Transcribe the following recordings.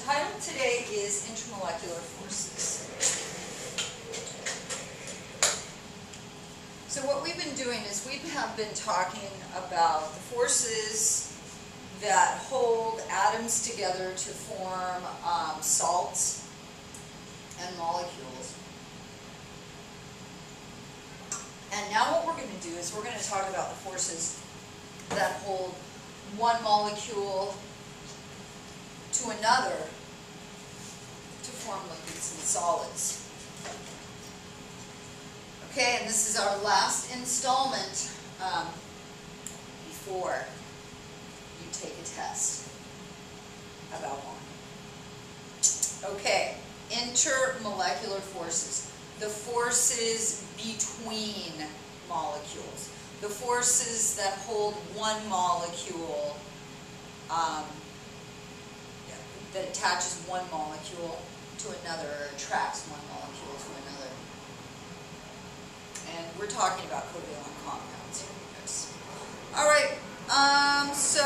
title today is Intermolecular Forces. So what we've been doing is we have been talking about the forces that hold atoms together to form salts and molecules. And now what we're going to do is we're going to talk about the forces that hold one molecule to another to form liquids and solids. Okay, and this is our last installment before you take a test about one. Okay, intermolecular forces. The forces between molecules. The forces that hold one molecule, that attaches one molecule to another, or attracts one molecule to another. And we're talking about covalent compounds here, guys. All right, so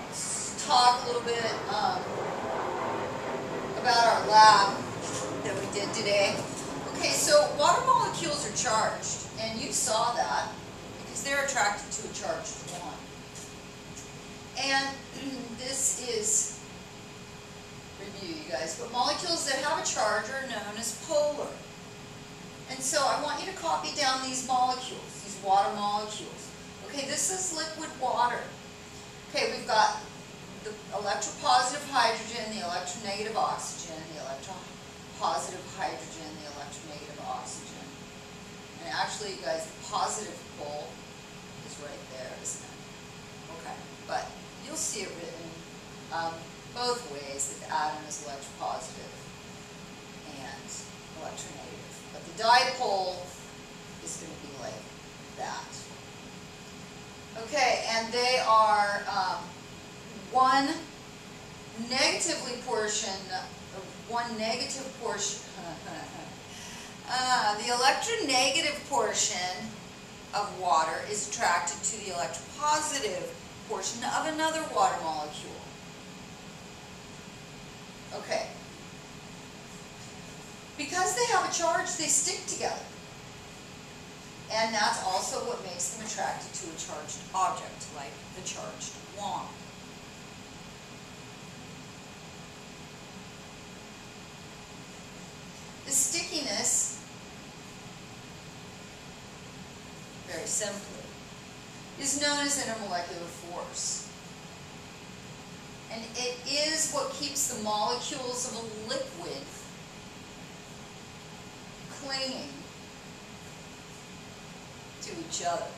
let's talk a little bit about our lab that we did today. Okay, so water molecules are charged, and you saw that because they're attracted to a charged one. And this is review, you guys, but molecules that have a charge are known as polar. And so I want you to copy down these molecules, these water molecules. Okay, this is liquid water. Okay, we've got the electropositive hydrogen, the electronegative oxygen, the electropositive hydrogen, the electronegative oxygen. And actually, you guys, the positive pole is right there, isn't it? Okay, but you'll see it written both ways, that the atom is electropositive and electronegative. But the dipole is going to be like that. Okay, and they are one negative portion, the electronegative portion of water is attracted to the electropositive portion of another water molecule. Okay. Because they have a charge, they stick together. And that's also what makes them attracted to a charged object, like the charged wand. The stickiness, very simply, is known as intermolecular force. And it is what keeps the molecules of a liquid clinging to each other.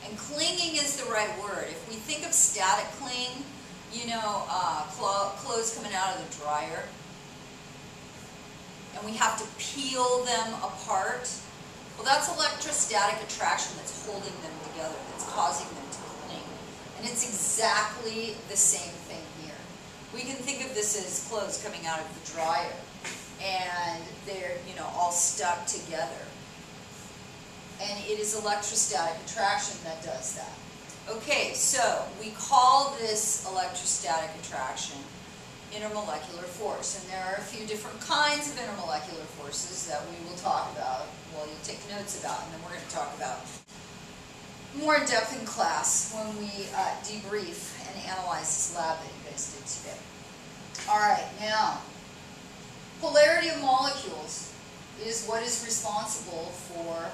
And clinging is the right word. If we think of static cling, you know, clothes coming out of the dryer, and we have to peel them apart. Well, that's electrostatic attraction that's holding them together, that's causing them to cling. And it's exactly the same thing here. We can think of this as clothes coming out of the dryer, and they're, you know, all stuck together. And it is electrostatic attraction that does that. Okay, so we call this electrostatic attraction intermolecular force, and there are a few different kinds of intermolecular forces that we will talk about, well, you'll take notes about, and then we're going to talk about more in depth in class when we debrief and analyze this lab that you guys did today. All right, now, polarity of molecules is what is responsible for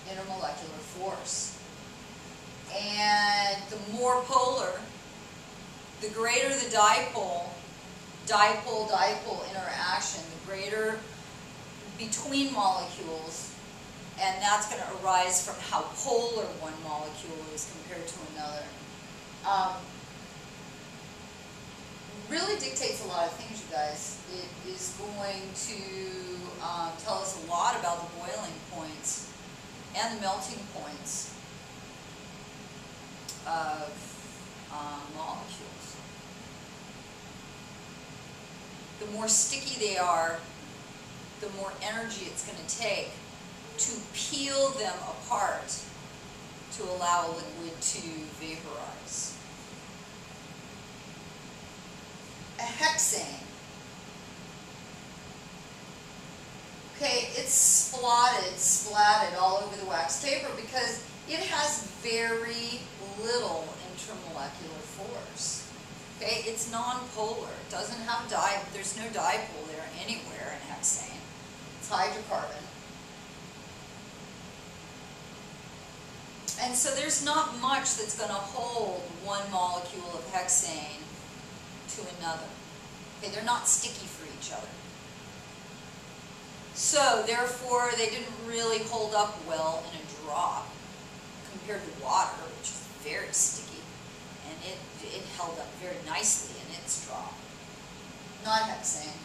intermolecular force. And the more polar, the greater the dipole-dipole interaction, the greater between molecules, and that's going to arise from how polar one molecule is compared to another. Really dictates a lot of things, you guys. It is going to tell us a lot about the boiling points and the melting points of molecules. The more sticky they are, the more energy it's going to take to peel them apart to to allow a liquid to vaporize. A hexane. Okay, it's splatted all over the wax paper because it has very little intermolecular force. Okay, it's non-polar. It doesn't have there's no dipole there anywhere in hexane. It's hydrocarbon. And so there's not much that's going to hold one molecule of hexane to another. Okay, they're not sticky for each other. So therefore, they didn't really hold up well in a drop compared to water, which is very sticky, and it held up very nicely in its drop. Not hexane.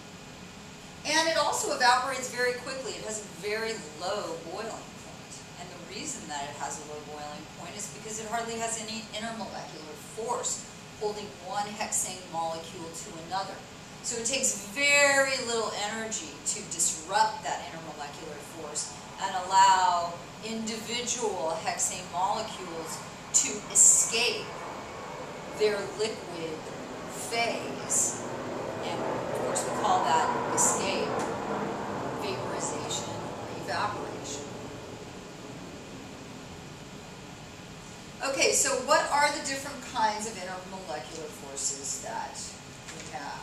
And it also evaporates very quickly. It has a very low boiling point. And the reason that it has a low boiling point is because it hardly has any intermolecular force holding one hexane molecule to another. So it takes very little energy to disrupt that intermolecular force and allow individual hexane molecules to escape their liquid phase. And of course we call that escape vaporization or evaporation. Okay, so what are the different kinds of intermolecular forces that we have?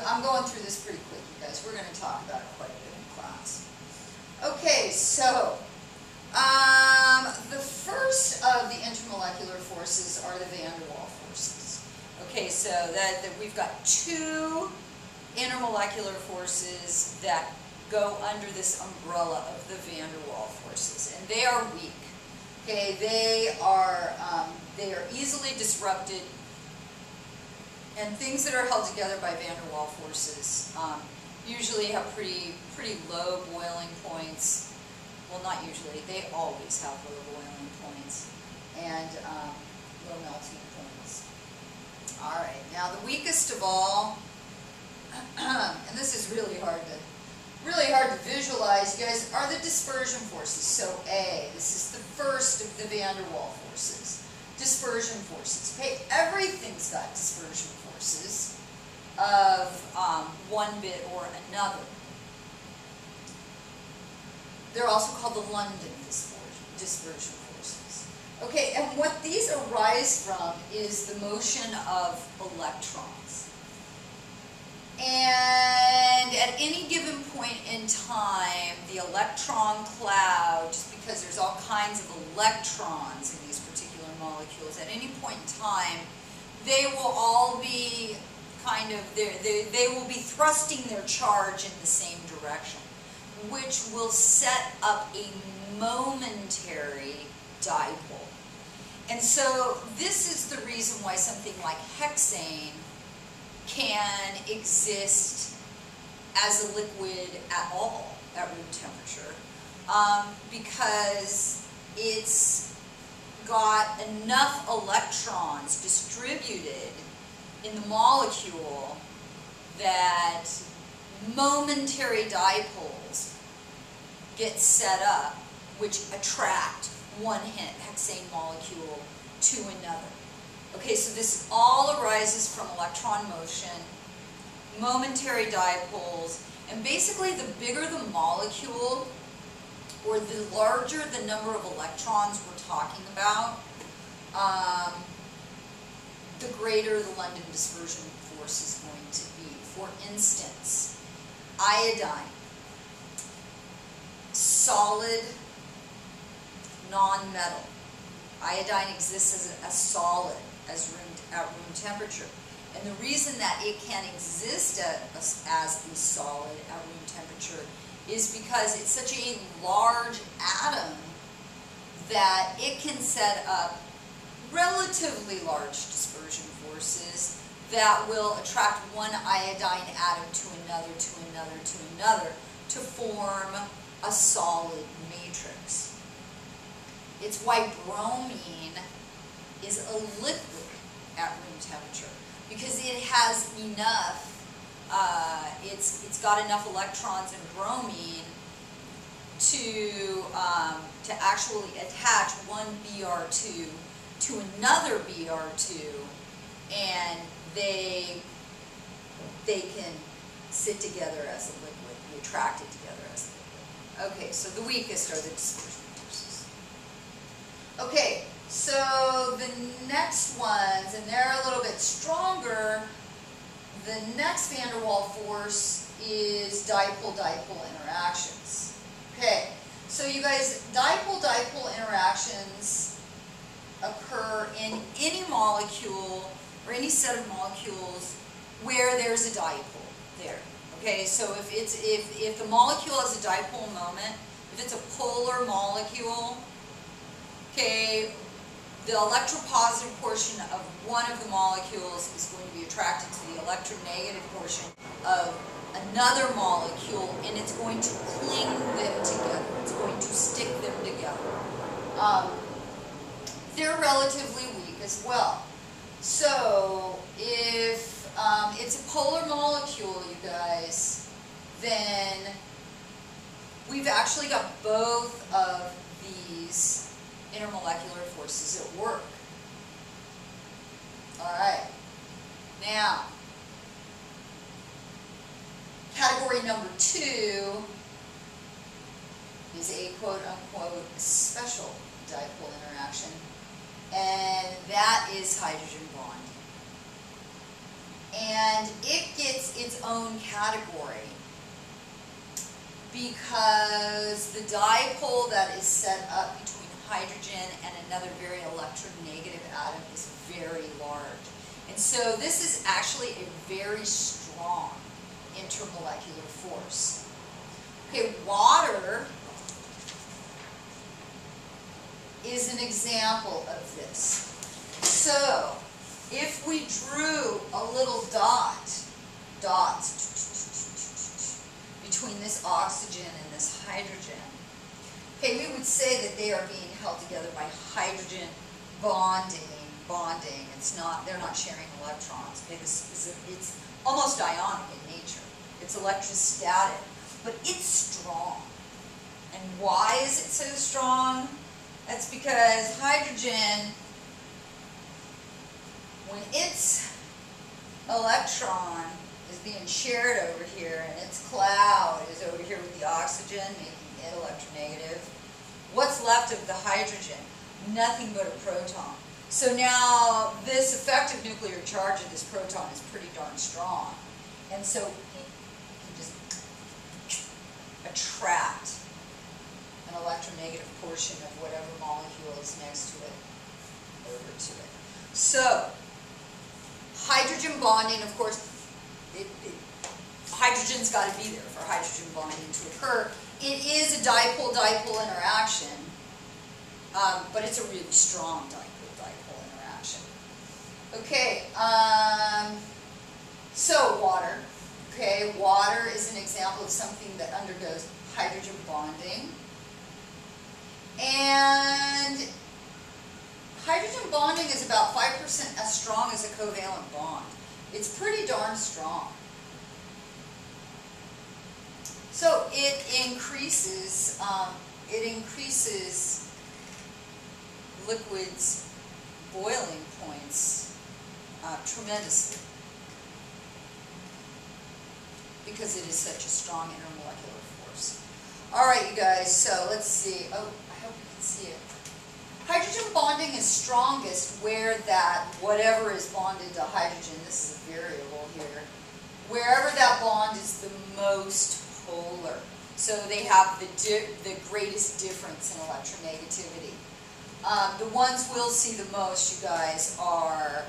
I'm going through this pretty quick, you guys. We're going to talk about it quite a bit in class. Okay, so the first of the intermolecular forces are the van der Waals forces. Okay, so that we've got two intermolecular forces that go under this umbrella of the van der Waals forces, and they are weak. Okay, they are easily disrupted. And things that are held together by van der Waals forces usually have pretty low boiling points. Well, not usually. They always have low boiling points and low melting points. All right. Now, the weakest of all, and this is really hard to visualize, you guys, are the dispersion forces. So A, this is the first of the van der Waals forces. Dispersion forces. Okay, everything's got dispersion forces of one bit or another. They're also called the London dispersion forces. Okay, and what these arise from is the motion of electrons. And at any given point in time, the electron cloud, just because there's all kinds of electrons in these particular molecules, at any point in time, they will all be they will be thrusting their charge in the same direction, which will set up a momentary dipole. And so this is the reason why something like hexane can exist as a liquid at all at room temperature, because it's got enough electrons distributed in the molecule that momentary dipoles get set up which attract one hexane molecule to another. Okay, so this all arises from electron motion, momentary dipoles, and basically the bigger the molecule or the larger the number of electrons we're talking about, the greater the London dispersion force is going to be. For instance, iodine, solid, non-metal. Iodine exists as a solid at room temperature. And the reason that it can exist as a solid at room temperature is because it's such a large atom that it can set up relatively large dispersion forces that will attract one iodine atom to another, to another, to another, to form a solid matrix. It's why bromine is a liquid at room temperature, because it has enough, it's got enough electrons in bromine to actually attach one Br2 to another Br2, and they can sit together as a liquid, be attracted together as a liquid. Okay, so the weakest are the dispersion forces. Okay, so the next ones, and they're a little bit stronger, the next van der Waals force is dipole-dipole interactions. Okay, so you guys, dipole-dipole interactions occur in any molecule or any set of molecules where there's a dipole there. Okay, so if the molecule has a dipole moment, if it's a polar molecule, okay, the electropositive portion of one of the molecules is going to be attracted to the electronegative portion of another molecule, and it's going to cling them together. It's going to stick them together. They're relatively weak as well. So if it's a polar molecule, you guys, then we've actually got both of these intermolecular forces at work. All right. Now, category number 2 is a quote-unquote special dipole interaction, and that is hydrogen bonding. And it gets its own category because the dipole that is set up between hydrogen and another very electronegative atom is very large. And so this is actually a very strong intermolecular force. Okay, water is an example of this. So if we drew a little dots between this oxygen and this hydrogen, okay, we would say that they are being held together by hydrogen bonding. It's not, they're not sharing electrons. Okay, it's almost ionic in nature. It's electrostatic, but it's strong. And why is it so strong? That's because hydrogen, when its electron is being shared over here and its cloud is over here with the oxygen, making it electronegative, what's left of the hydrogen? Nothing but a proton. So now this effective nuclear charge of this proton is pretty darn strong. And so it can just attract an electronegative portion of whatever molecule is next to it over to it. So hydrogen bonding, of course, hydrogen's got to be there for hydrogen bonding to occur. It is a dipole-dipole interaction, but it's a really strong dipole-dipole interaction. Okay, so water. Okay, water is an example of something that undergoes hydrogen bonding. And hydrogen bonding is about 5% as strong as a covalent bond. It's pretty darn strong. So it increases liquids' boiling points tremendously because it is such a strong intermolecular force. All right, you guys, so let's see. Oh, I hope you can see it. Hydrogen bonding is strongest where that whatever is bonded to hydrogen, this is a variable here, wherever that bond is the most polar. So they have the greatest difference in electronegativity. The ones we'll see the most, you guys, are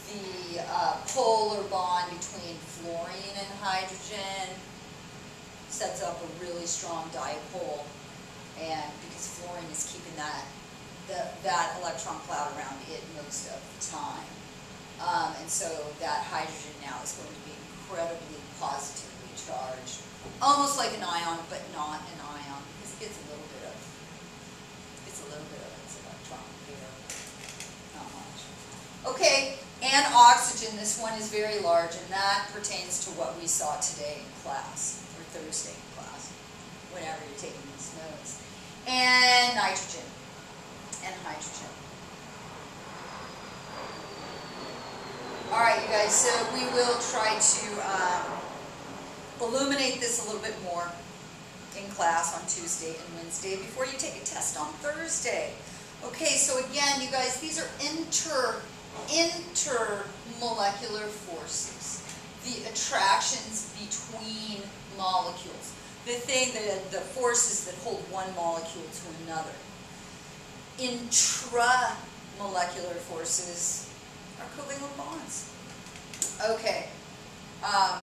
the polar bond between fluorine and hydrogen. Sets up a really strong dipole, and because fluorine is keeping that electron cloud around it most of the time. And so that hydrogen now is going to be incredibly positively charged. Almost like an ion, but not an ion, because it gets a little bit of its electron here. Not much. Okay, and oxygen, this one is very large, and that pertains to what we saw today in class, or Thursday in class. whenever you're taking these notes. And nitrogen and hydrogen. All right, you guys, so we will try to illuminate this a little bit more in class on Tuesday and Wednesday before you take a test on Thursday. Okay, so again, you guys, these are intermolecular forces, the attractions between molecules, the forces that hold one molecule to another. Intramolecular forces are covalent bonds. Okay.